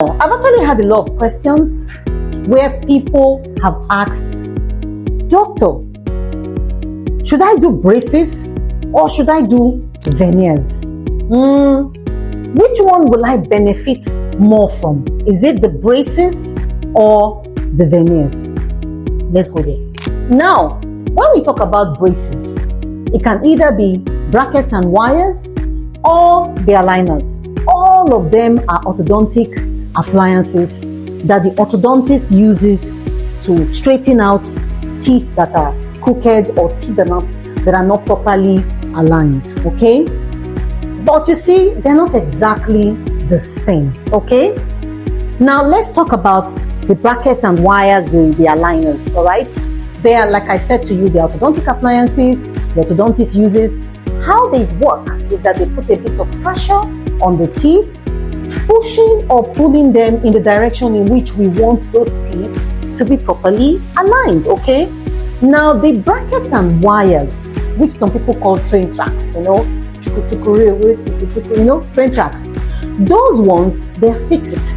I've actually had a lot of questions where people have asked, Doctor, should I do braces or should I do veneers? Which one will I benefit more from? Is it the braces or the veneers? Let's go there. Now, when we talk about braces, it can either be brackets and wires or the aligners. All of them are orthodontic appliances that the orthodontist uses to straighten out teeth that are crooked or teeth that are not properly aligned, okay? But you see, they're not exactly the same, okay? Now, let's talk about the brackets and wires, the aligners, all right? They are, like I said to you, the orthodontic appliances the orthodontist uses. How they work is that they put a bit of pressure on the teeth, pushing or pulling them in the direction in which we want those teeth to be properly aligned, okay? Now, the brackets and wires, which some people call train tracks, train tracks, those ones, they're fixed.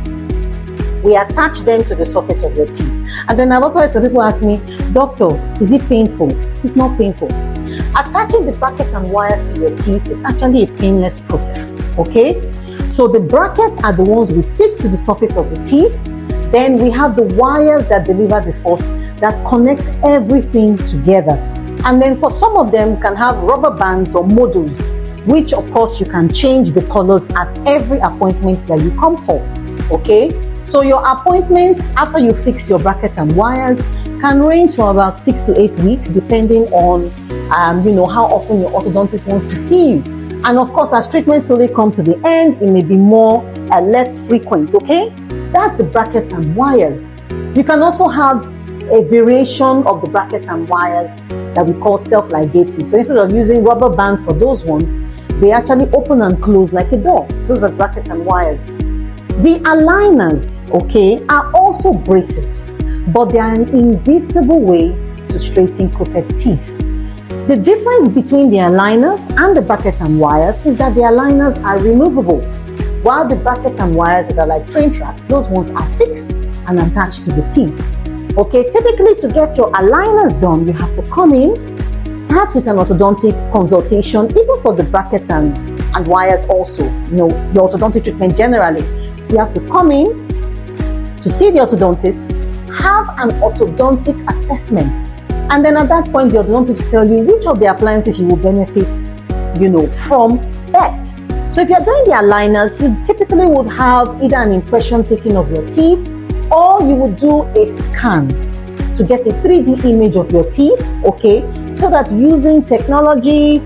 We attach them to the surface of your teeth. And then I've also had some people ask me, Doctor, is it painful? It's not painful. Attaching the brackets and wires to your teeth is actually a painless process, okay? So the brackets are the ones we stick to the surface of the teeth. Then we have the wires that deliver the force that connects everything together. And then for some of them, you can have rubber bands or modules, which of course you can change the colors at every appointment that you come for, okay? So your appointments after you fix your brackets and wires can range from about 6 to 8 weeks, depending on how often your orthodontist wants to see you. And of course, as treatment slowly comes to the end, it may be more less frequent, okay? That's the brackets and wires. You can also have a variation of the brackets and wires that we call self-ligating. So instead of using rubber bands for those ones, they actually open and close like a door. Those are brackets and wires. The aligners, okay, are also braces, but they are an invisible way to straighten crooked teeth. The difference between the aligners and the brackets and wires is that the aligners are removable, while the brackets and wires that are like train tracks, those ones are fixed and attached to the teeth. Okay, typically to get your aligners done, you have to come in, start with an orthodontic consultation, even for the brackets and wires also, your orthodontic treatment generally. You have to come in to see the orthodontist, have an orthodontic assessment, and then at that point, the orthodontist will tell you which of the appliances you will benefit, from best. So if you're doing the aligners, you typically would have either an impression taken of your teeth, or you would do a scan to get a 3D image of your teeth, okay? So that using technology,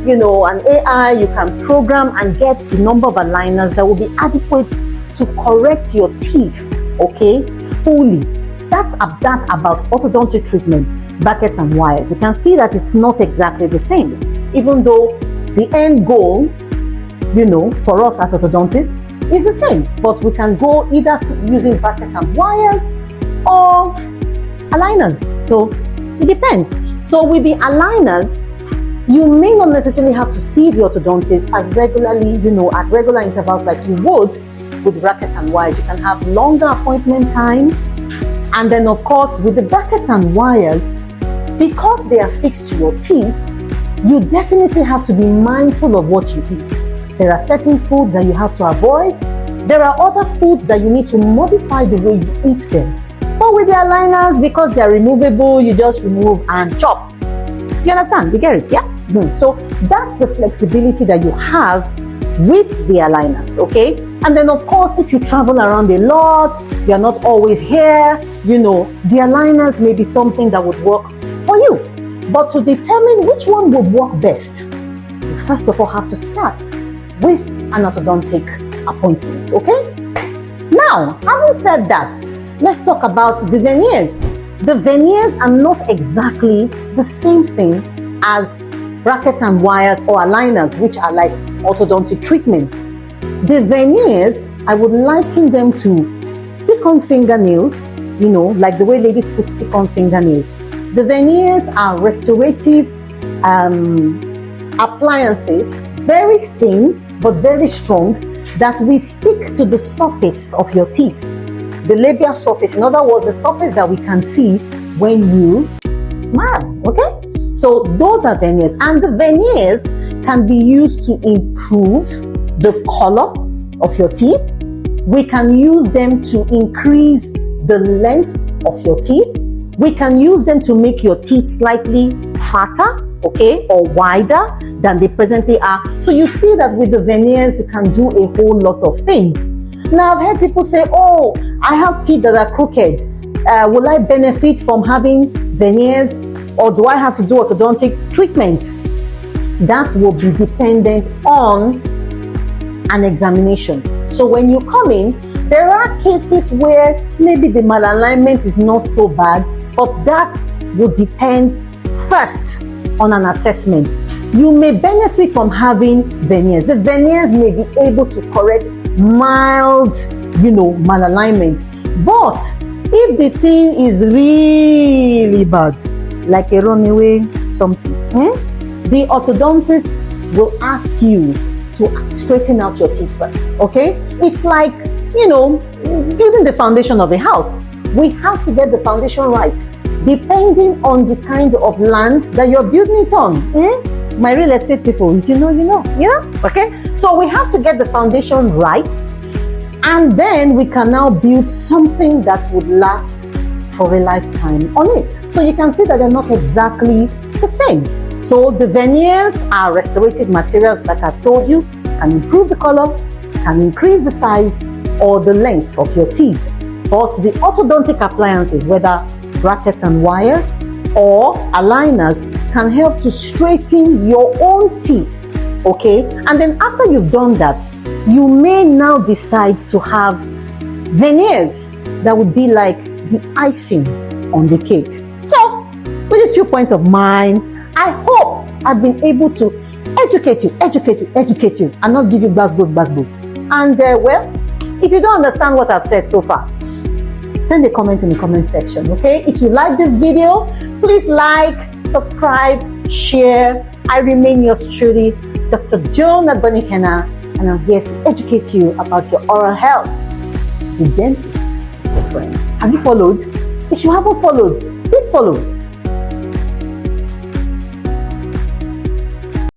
and AI, you can program and get the number of aligners that will be adequate to correct your teeth, okay, fully. That's about orthodontic treatment, brackets and wires. You can see that it's not exactly the same, even though the end goal, for us as orthodontists is the same, but we can go either using brackets and wires or aligners. So it depends. So with the aligners, you may not necessarily have to see the orthodontist as regularly, at regular intervals like you would with brackets and wires. You can have longer appointment times. And then, of course, with the brackets and wires, because they are fixed to your teeth, you definitely have to be mindful of what you eat. There are certain foods that you have to avoid. There are other foods that you need to modify the way you eat them. But with the aligners, because they're removable, you just remove and chop. You understand? You get it, yeah? So that's the flexibility that you have with the aligners, okay? And then, of course, if you travel around a lot, you're not always here, the aligners may be something that would work for you. But to determine which one would work best, you first of all have to start with an orthodontic appointment, okay? Now, having said that, let's talk about the veneers. The veneers are not exactly the same thing as brackets and wires or aligners, which are like orthodontic treatment. The veneers, I would liken them to stick-on fingernails, like the way ladies put stick-on fingernails. The veneers are restorative appliances, very thin but very strong, that we stick to the surface of your teeth. The labial surface, in other words, the surface that we can see when you smile, okay? So those are veneers, and the veneers can be used to improve the color of your teeth. We can use them to increase the length of your teeth. We can use them to make your teeth slightly fatter, okay, or wider than they presently are. So you see that with the veneers, you can do a whole lot of things. Now, I've heard people say, oh, I have teeth that are crooked. Will I benefit from having veneers, or do I have to do orthodontic treatment? That will be dependent on an examination. So when you come in, there are cases where maybe the malalignment is not so bad, but that will depend first on an assessment. You may benefit from having veneers. The veneers may be able to correct mild, malalignment. But if the thing is really bad, like a runaway something, the orthodontist will ask you to straighten out your teeth first, okay? It's like, building the foundation of a house. We have to get the foundation right, depending on the kind of land that you're building it on. My real estate people, if you know, you know, okay? So we have to get the foundation right, and then we can now build something that would last for a lifetime on it. So you can see that they're not exactly the same. So the veneers are restorative materials, like I've told you, can improve the color, can increase the size or the length of your teeth. But the orthodontic appliances, whether brackets and wires or aligners, can help to straighten your own teeth, okay? And then after you've done that, you may now decide to have veneers that would be like the icing on the cake. So, with these few points of mine, I hope I've been able to educate you, and not give you buzz. And if you don't understand what I've said so far, send a comment in the comment section, okay? If you like this video, please like, subscribe, share. I remain yours truly, Dr. Joan Agbonikena, and I'm here to educate you about your oral health. The dentist is your friend. Have you followed? If you haven't followed, please follow.